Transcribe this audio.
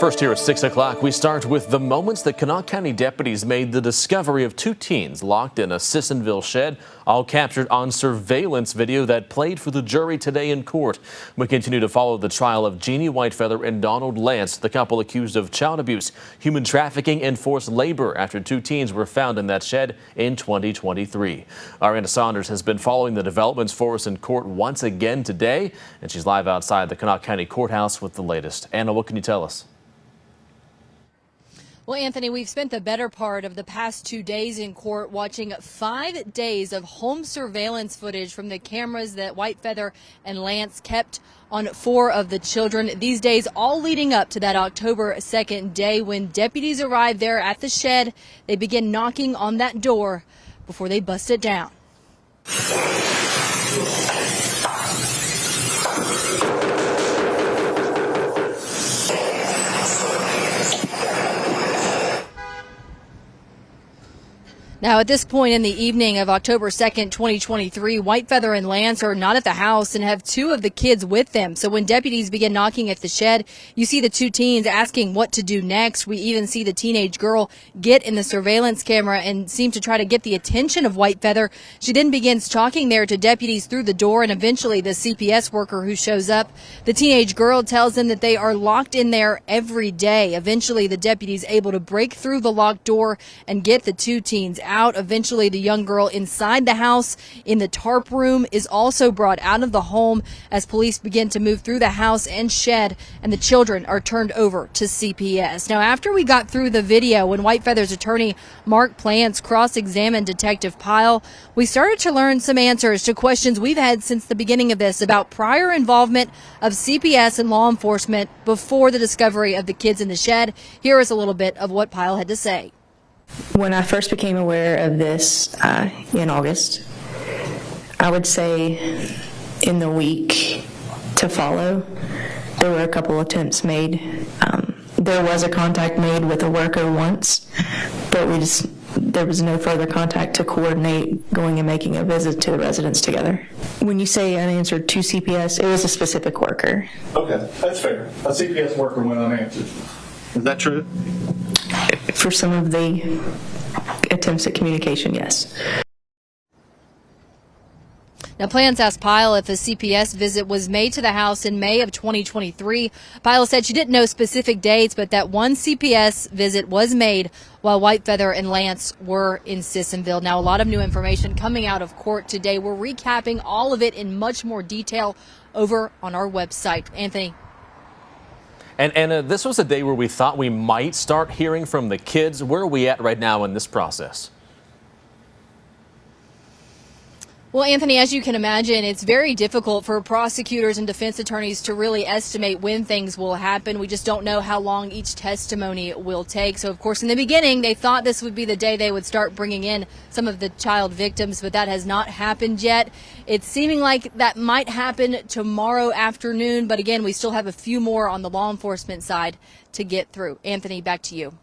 First here at 6 o'clock, we start with the moments that Kanawha County deputies made the discovery of two teens locked in a Sissonville shed, all captured on surveillance video that played for the jury today in court. We continue to follow the trial of Jeannie Whitefeather and Donald Lance, the couple accused of child abuse, human trafficking, and forced labor after two teens were found in that shed in 2023. Our Anna Saunders has been following the developments for us in court once again today, and she's live outside the Kanawha County Courthouse with the latest. Anna, what can you tell us? Well, Anthony, we've spent the better part of the past 2 days in court watching 5 days of home surveillance footage from the cameras that Whitefeather and Lance kept on 4 of the children. These days all leading up to that October 2nd day when deputies arrived there at the shed. They began knocking on that door before they bust it down. Now, at this point in the evening of October 2nd, 2023, Whitefeather and Lance are not at the house and have 2 of the kids with them. So when deputies begin knocking at the shed, you see the 2 teens asking what to do next. We even see the teenage girl get in the surveillance camera and seem to try to get the attention of Whitefeather. She then begins talking there to deputies through the door and eventually the CPS worker who shows up. The teenage girl tells them that they are locked in there every day. Eventually, the deputies able to break through the locked door and get the 2 teens out. Eventually, the young girl inside the house in the tarp room is also brought out of the home as police begin to move through the house and shed, and the children are turned over to CPS. Now, after we got through the video, when Whitefeather's attorney Mark Plants cross-examined Detective Pyle, we started to learn some answers to questions we've had since the beginning of this about prior involvement of CPS and law enforcement before the discovery of the kids in the shed. Here is a little bit of what Pyle had to say. When I first became aware of this in August, I would say in the week to follow, there were a couple attempts made. There was a contact made with a worker once, but there was no further contact to coordinate going and making a visit to the residents together. When you say unanswered to CPS, it was a specific worker. Okay, that's fair. A CPS worker went unanswered. Is that true? For some of the attempts at communication, yes. Now, Plants asked Pyle if a CPS visit was made to the house in May of 2023. Pyle said she didn't know specific dates, but that one CPS visit was made while Whitefeather and Lance were in Sissonville. Now, a lot of new information coming out of court today. We're recapping all of it in much more detail over on our website. Anthony. And this was a day where we thought we might start hearing from the kids. Where are we at right now in this process? Well, Anthony, as you can imagine, it's very difficult for prosecutors and defense attorneys to really estimate when things will happen. We just don't know how long each testimony will take. So, of course, in the beginning, they thought this would be the day they would start bringing in some of the child victims, but that has not happened yet. It's seeming like that might happen tomorrow afternoon. But again, we still have a few more on the law enforcement side to get through. Anthony, back to you.